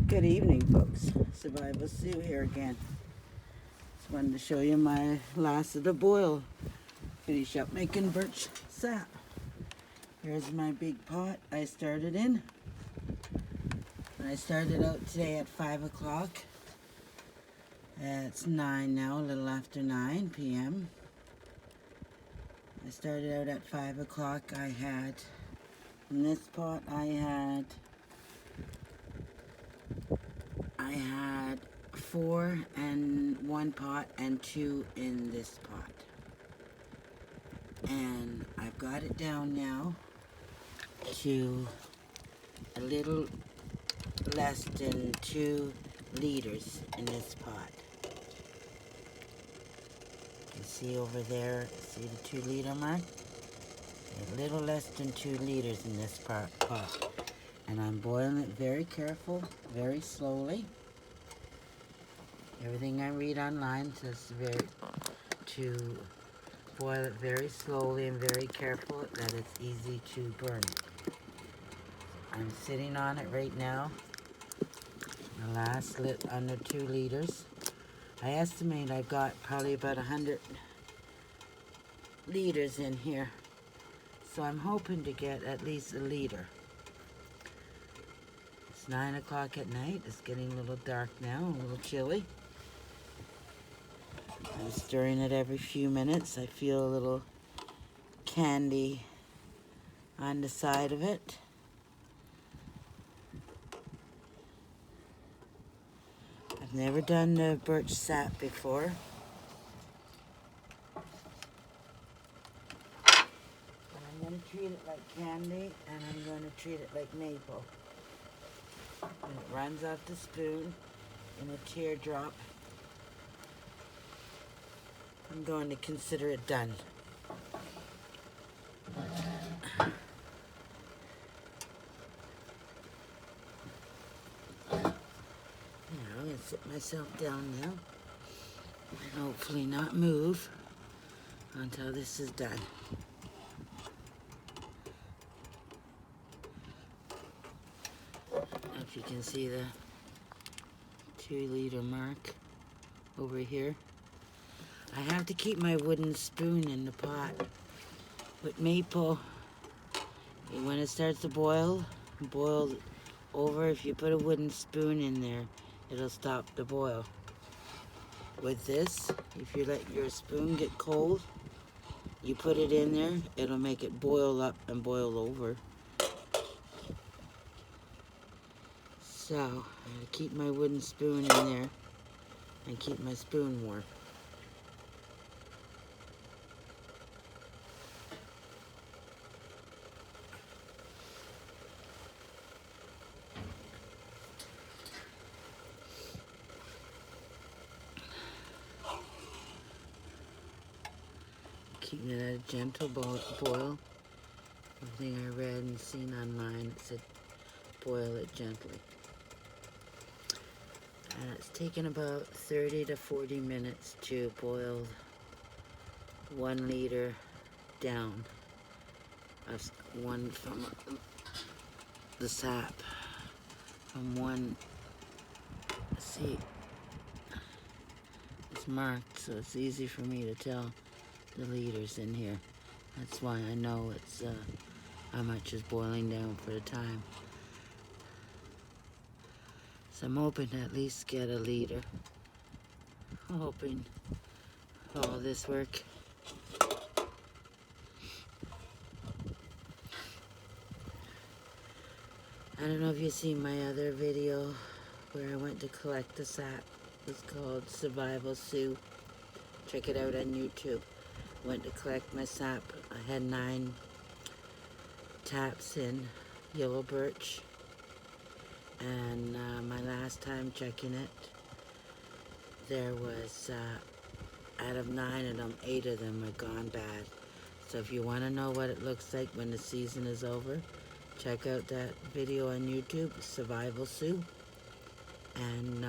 Good evening, folks. Survival Sue here again. Just wanted to show you my last of the boil. Finish up making birch sap. Here's my big pot I started in. I started out today at 5 o'clock. It's 9 now, a little after 9 p.m. I started out at 5 o'clock. I had, in this pot, I had 4 in one pot and 2 in this pot. And I've got it down now to a little less than 2 liters in this pot. You can see over there, see the 2 liter mark? A little less than 2 liters in this pot. And I'm boiling it very careful, very slowly. Everything I read online says to boil it very slowly and very careful, that it's easy to burn. I'm sitting on it right now. The last under 2 liters. I estimate I've got probably about 100 liters in here. So I'm hoping to get at least a liter. It's 9 o'clock at night. It's getting a little dark now, a little chilly. I'm stirring it every few minutes. I feel a little candy on the side of it. I've never done the birch sap before. I'm going to treat it like candy, and I'm going to treat it like maple. And it runs off the spoon in a teardrop. I'm going to consider it done. I'm going to sit myself down now and hopefully not move until this is done. If you can see the 2 liter mark over here. I have to keep my wooden spoon in the pot. With maple, when it starts to boil over. If you put a wooden spoon in there, it'll stop the boil. With this, if you let your spoon get cold, you put it in there, it'll make it boil up and boil over. So, I'm going to keep my wooden spoon in there and keep my spoon warm. Keeping it at a gentle boil. Everything I read and seen online, it said boil it gently. And it's taken about 30 to 40 minutes to boil 1 liter down of one from the sap. From one, see, it's marked, so it's easy for me to tell the liters in here. That's why I know it's how much is boiling down for the time. So I'm hoping to at least get a liter. I'm hoping for all this work. I don't know if you've seen my other video where I went to collect the sap. It's called Survival Sue. Check it out on YouTube. Went to collect my sap. I had 9 taps in yellow birch. And my last time checking it, there was, out of 9 of them, 8 of them are gone bad. So if you want to know what it looks like when the season is over, check out that video on YouTube, Survival Sue. And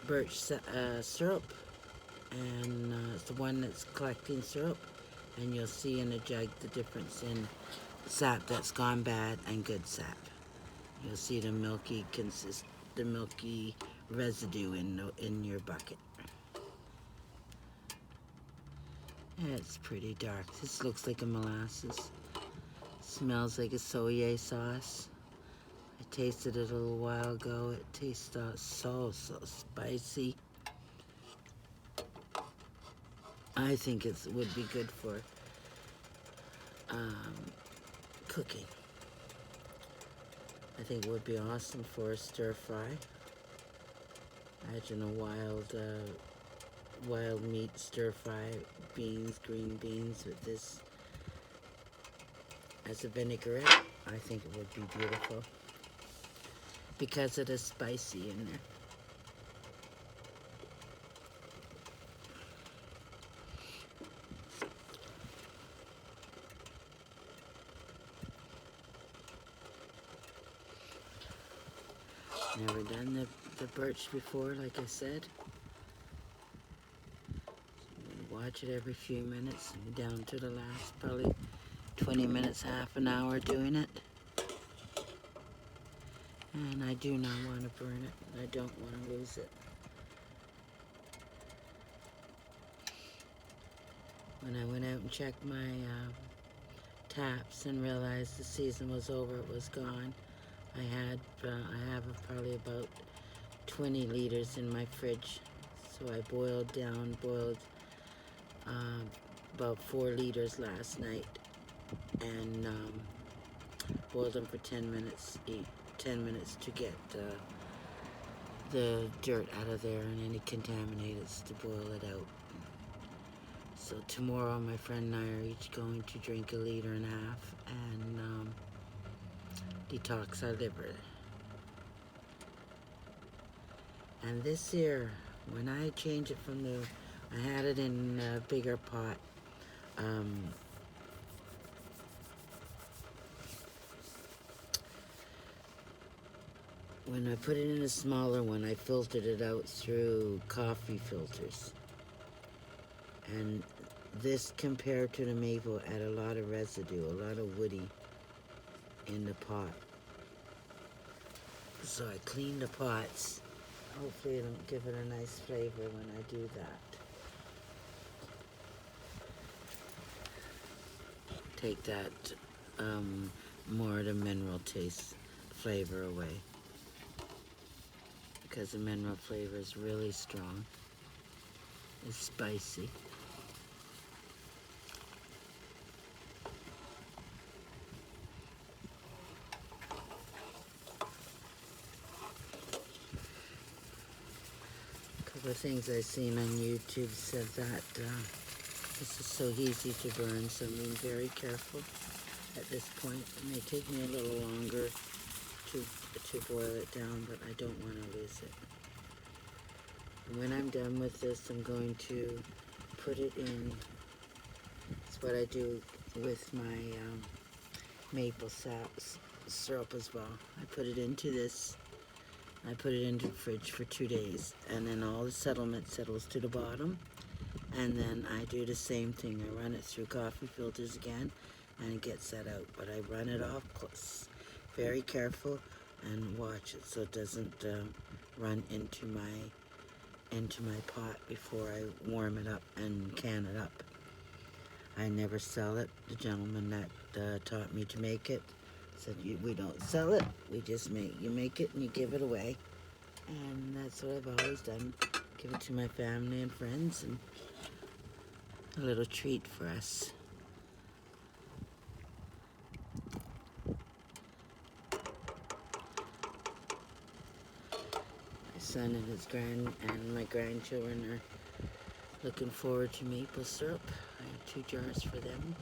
Birch Syrup. And it's the one that's collecting syrup. And you'll see in a jug the difference in sap that's gone bad and good sap. You'll see the milky residue in your bucket. Yeah, it's pretty dark. This looks like a molasses. Smells like a soy sauce. I tasted it a little while ago. It tastes so spicy. I think it would be good for cooking. I think it would be awesome for a stir fry. Imagine a wild meat stir fry, green beans with this as a vinaigrette. I think it would be beautiful because it is spicy in there. Never done the birch before, like I said. Watch it every few minutes, down to the last probably 20 minutes, half an hour doing it. And I do not want to burn it. I don't want to lose it. When I went out and checked my taps and realized the season was over, it was gone. I have probably about 20 liters in my fridge. So I boiled about 4 liters last night and boiled them for 10 minutes each. 10 minutes to get the dirt out of there and any contaminants to boil it out. So tomorrow my friend and I are each going to drink 1.5 liters and detox our liver. And this year, when I change it from I had it in a bigger pot. When I put it in a smaller one, I filtered it out through coffee filters. And this, compared to the maple, had a lot of residue, a lot of woody in the pot. So I cleaned the pots. Hopefully it'll give it a nice flavor when I do that. Take that more of the mineral taste flavor away. Because the mineral flavor is really strong. It's spicy. A couple of things I've seen on YouTube said that this is so easy to burn, so I'm being very careful at this point. It may take me a little longer to boil it down, but I don't want to lose it. And when I'm done with this, I'm going to put it in. It's what I do with my maple syrup as well. I put it into this. I put it into the fridge for 2 days, and then all the settlement settles to the bottom. And then I do the same thing. I run it through coffee filters again, and it gets set out. But I run it off close, very careful, and watch it so it doesn't run into my pot before I warm it up and can it up. I never sell it. The gentleman that taught me to make it said, we don't sell it. We just you make it and you give it away. And that's what I've always done. Give it to my family and friends, and a little treat for us. My son and my grandchildren are looking forward to maple syrup. I have 2 jars for them.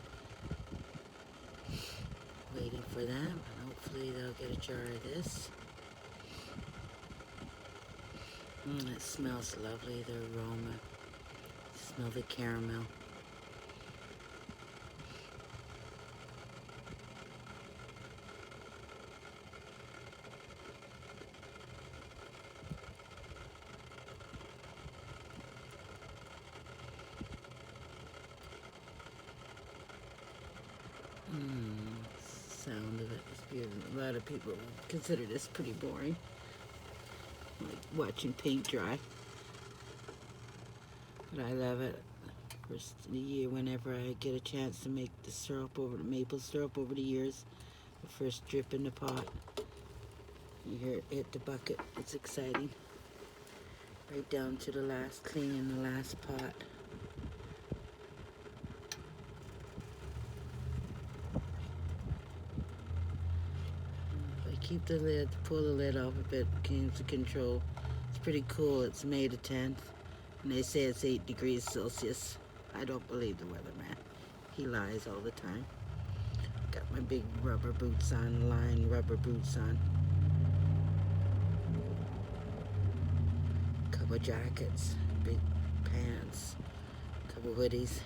Waiting for them, and hopefully they'll get a jar of this. It smells lovely, the aroma. Smell the caramel. Sound of it is A lot of people consider this pretty boring, like watching paint dry. But I love it. First of the year, whenever I get a chance to make the syrup over the maple syrup over the years, the first drip in the pot, you hear it hit the bucket. It's exciting. Right down to the last, cleaning the last pot. If I keep the lid, pull the lid off a bit, gains the control. It's pretty cool. It's May the 10th, and they say it's 8 degrees Celsius. I don't believe the weatherman. He lies all the time. Got my big rubber boots on, lined rubber boots on. Couple jackets, big pants, couple hoodies.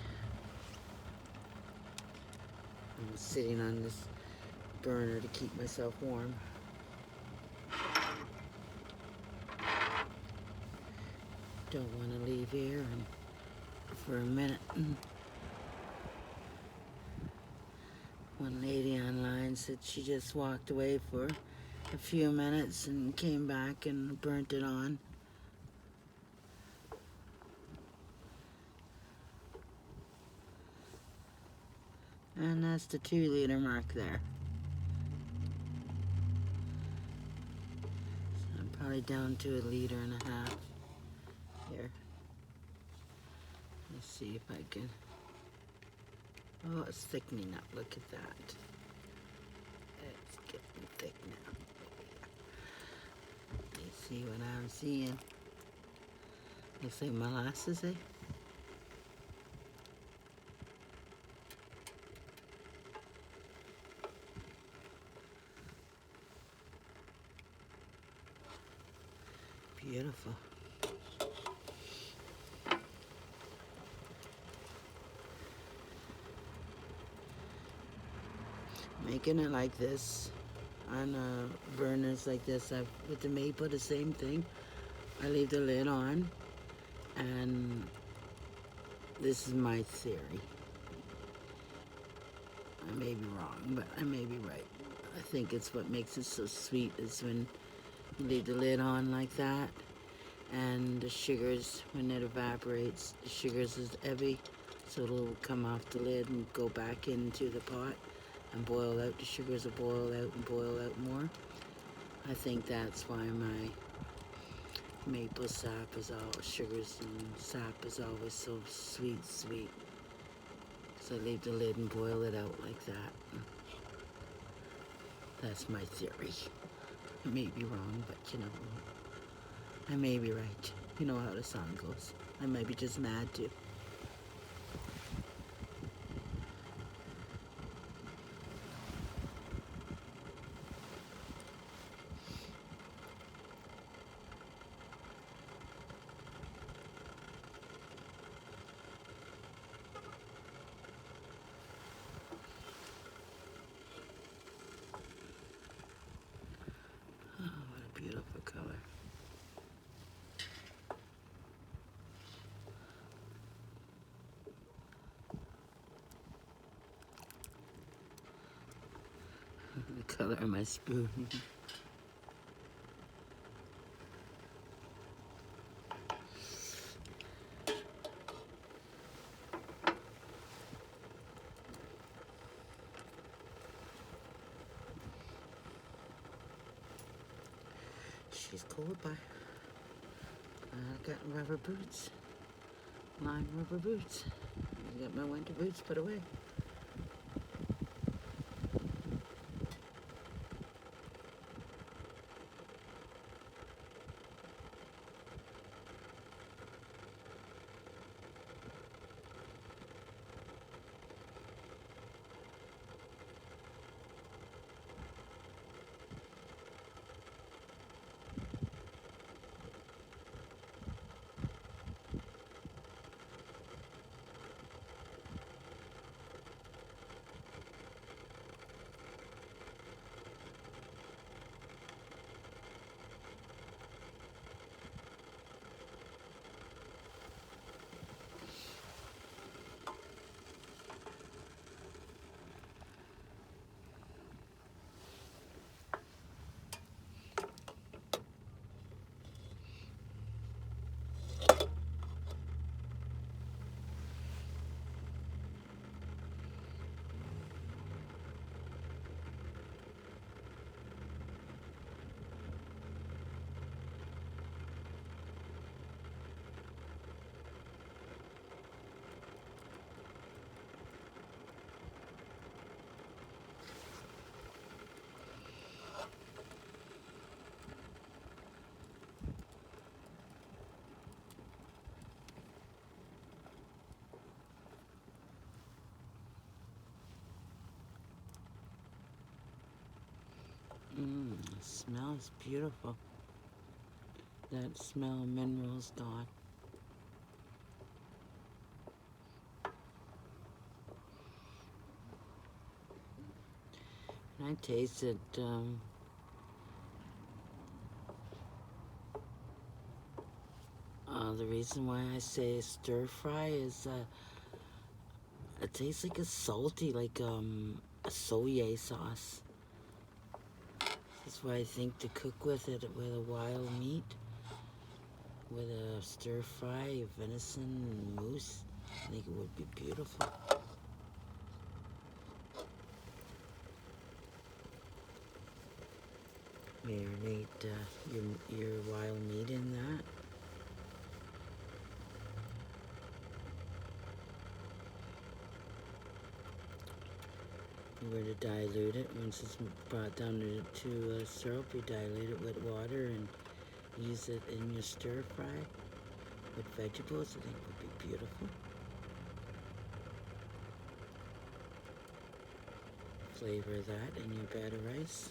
I'm sitting on this burner to keep myself warm. Don't want to leave here for a minute. One lady online said she just walked away for a few minutes and came back and burnt it on. And that's the 2-liter mark there. So I'm probably down to 1.5 liters here. Let's see if I can. Oh, it's thickening up. Look at that. It's getting thick now. You see what I'm seeing? Looks like molasses, eh? Beautiful. Making it like this on burners like this, with the maple, the same thing. I leave the lid on, and this is my theory. I may be wrong, but I may be right. I think it's what makes it so sweet is when you leave the lid on like that, and the sugars, when it evaporates, the sugars is heavy, so it'll come off the lid and go back into the pot and boil out. The sugars will boil out and boil out more. I think that's why my maple sap is all, sugars and sap is always so sweet. So I leave the lid and boil it out like that. That's my theory. I may be wrong, but you know, I may be right. You know how the song goes. I might be just mad too. Beautiful color. The color of my spoon. She's cold by. I got rubber boots, lined rubber boots. I got my winter boots put away. It smells beautiful. That smell of minerals gone. And I tasted the reason why I say stir fry is it tastes like a salty, like a soya sauce. That's why I think to cook with it with a wild meat, with a stir fry, venison and moose, I think it would be beautiful. Marinate your wild meat in that. We're to dilute it. Once it's brought down to syrup, you dilute it with water and use it in your stir fry with vegetables. I think it would be beautiful. Flavor that in your bed of rice.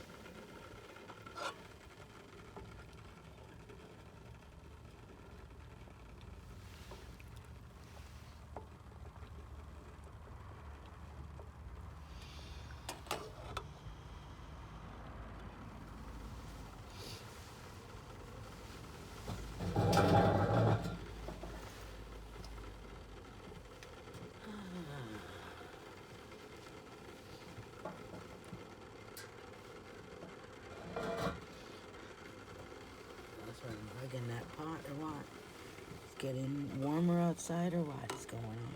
I'm hugging that pot or what? It's getting warmer outside or what is going on?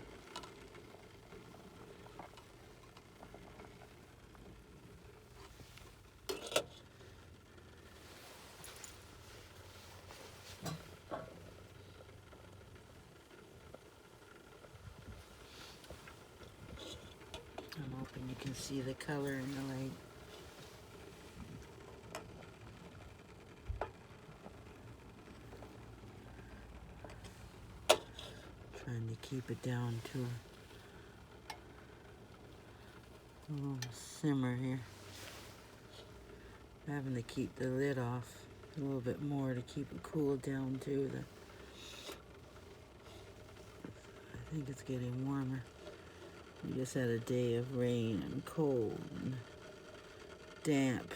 I'm hoping you can see the color in the light. Trying to keep it down to a little simmer here. I'm having to keep the lid off a little bit more to keep it cooled down too. I think it's getting warmer. We just had a day of rain and cold and damp.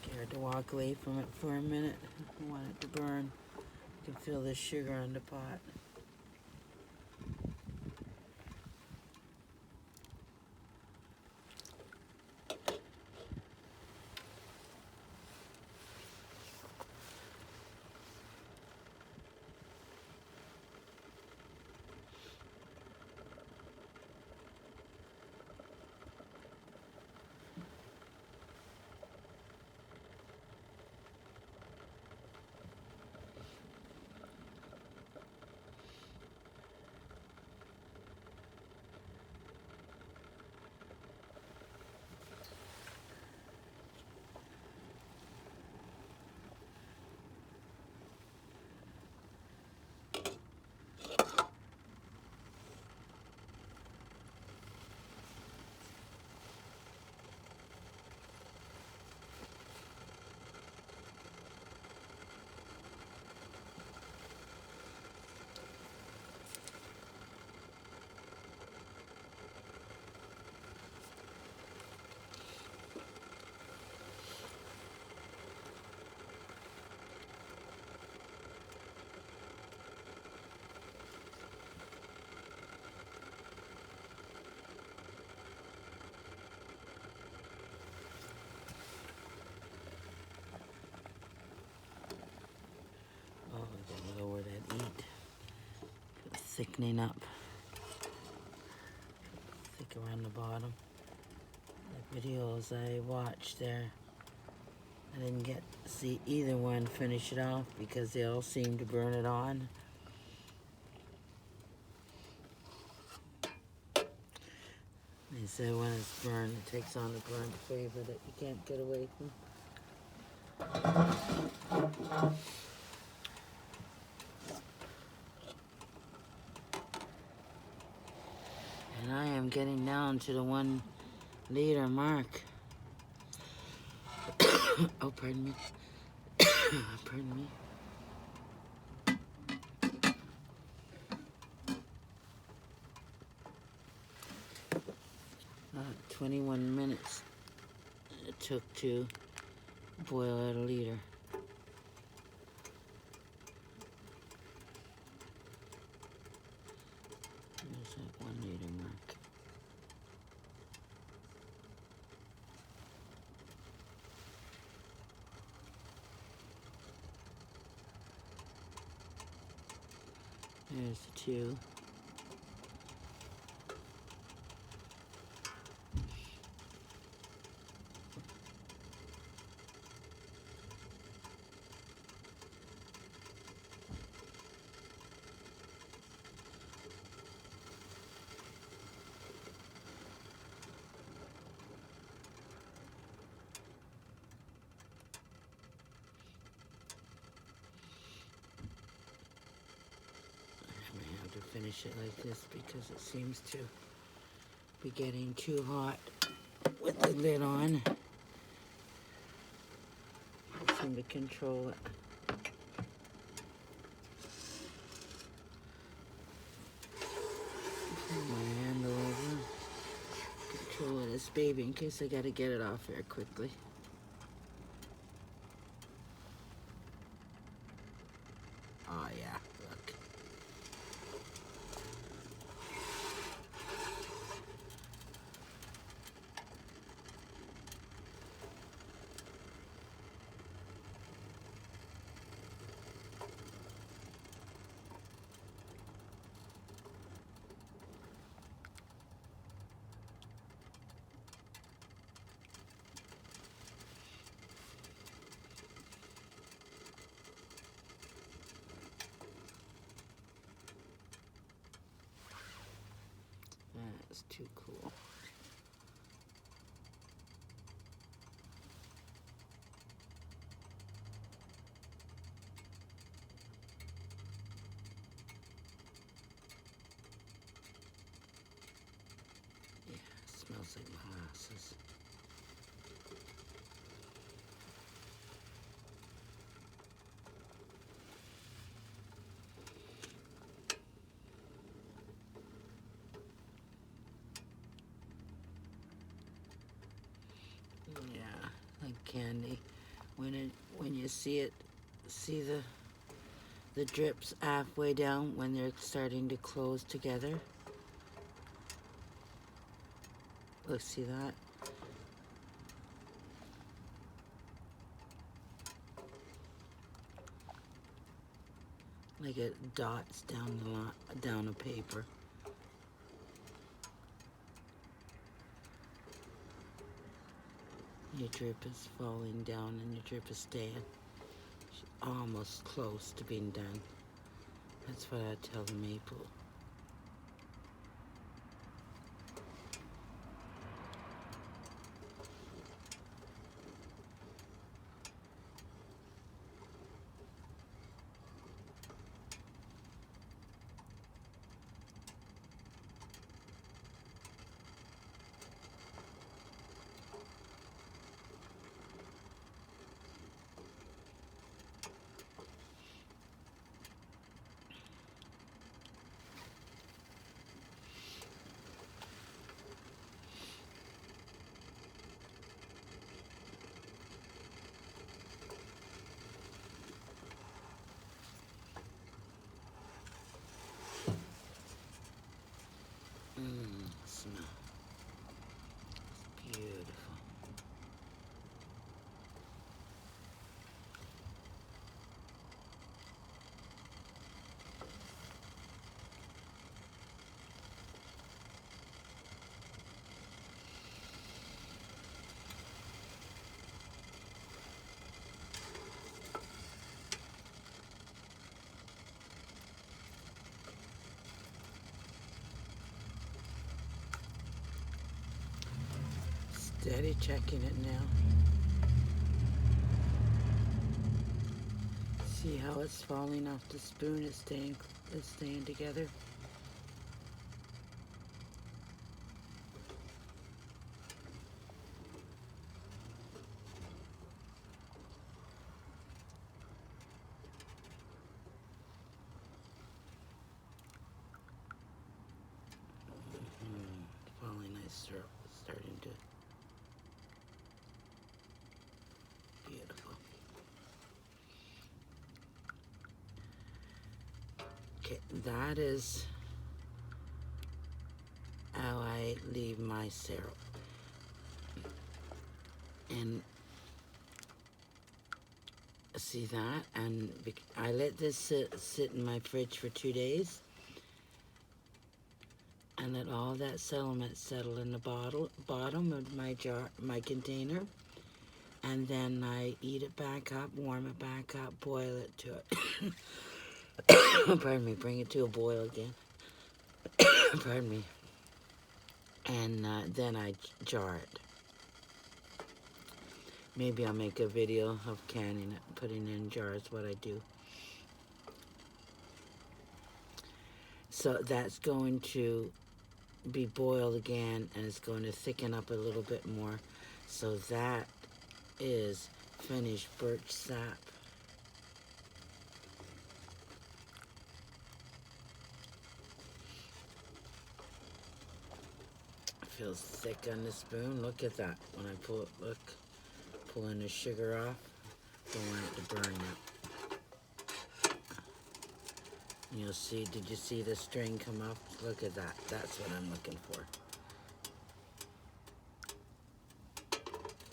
Scared to walk away from it for a minute. I want it to burn. You can feel the sugar on the pot. thickening up. Thick around the bottom. The videos I watched there, I didn't get to see either one finish it off because they all seemed to burn it on. They say when it's burned, it takes on a burnt flavor that you can't get away from. And I am getting down to the 1 liter mark. Oh, pardon me. Pardon me. 21 minutes it took to boil out a liter. There's that 1 liter mark. There's the 2. I may have to finish it like this because it seems to be getting too hot with the lid on. I seem to control it. Put my hand over. Controlling this baby in case I gotta get it off here quickly. Oh yeah, look. That's too cool. Yeah, it smells like molasses. Yeah, like candy. When you see the drips halfway down when they're starting to close together. Look, see that? Like it dots down the line, down a paper. Your drip is falling down and your drip is staying. She's almost close to being done. That's what I tell the maple. Steady checking it now. See how it's falling off the spoon? It's staying together. Falling nice syrup. It's starting to beautiful. Okay, that is how I leave my syrup. And see that? And I let this sit in my fridge for 2 days. And let all that sediment settle in the bottom of my jar, my container. And then I eat it back up, warm it back up, boil it to it. Pardon me, bring it to a boil again. Pardon me. And then I jar it. Maybe I'll make a video of canning it, putting it in jars, what I do. So that's going to be boiled again, and it's going to thicken up a little bit more. So that is finished birch sap. Feels thick on the spoon. Look at that. When I pull it, look, pulling the sugar off. Don't want it to burn it. You'll see, did you see the string come up? Look at that. That's what I'm looking for.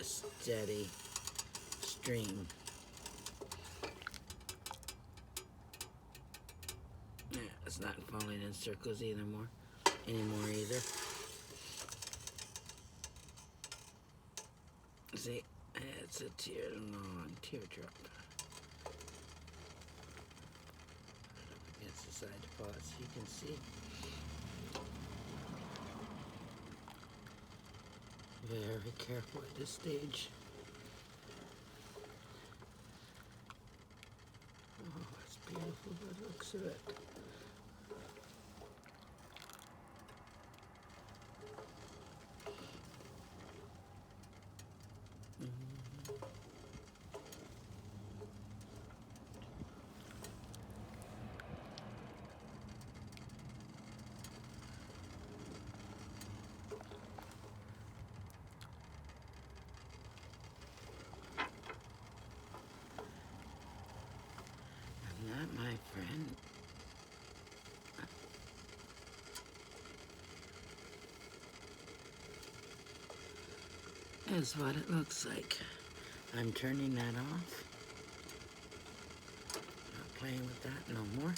A steady stream. Yeah, it's not falling in circles anymore either. See, it's a long teardrop. Against the side pot so you can see. Very careful at this stage. Oh, it's beautiful by the looks of it. That, my friend, is what it looks like. I'm turning that off. Not playing with that no more.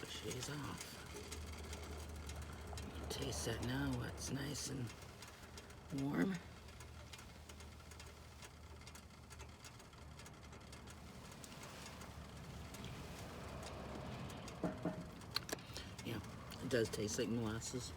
She's off. You can taste that now. It's nice and warm. Yeah, it does taste like molasses.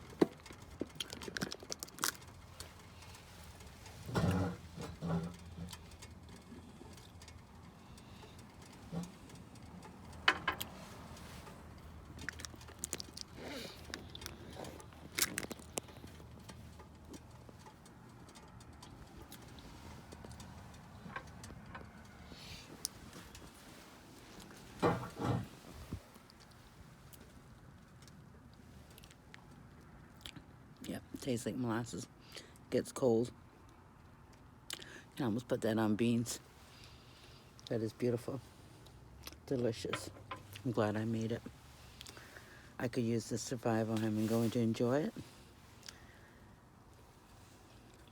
Yep, tastes like molasses. Gets cold. You can almost put that on beans. That is beautiful. Delicious. I'm glad I made it. I could use this survival. I'm going to enjoy it.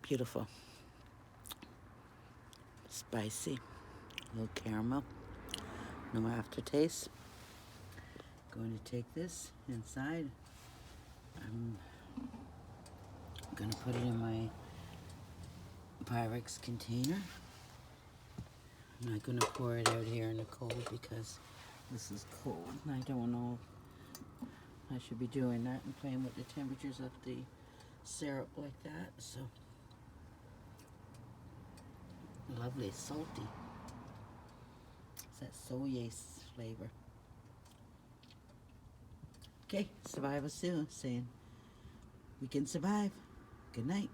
Beautiful. Spicy. A little caramel. No aftertaste. Going to take this inside. I'm going to put it in my Pyrex container. I'm not going to pour it out here in the cold because this is cold. I don't know if I should be doing that and playing with the temperatures of the syrup like that, so lovely, salty. It's that soy flavor. Okay, Survival Sue saying we can survive. Good night.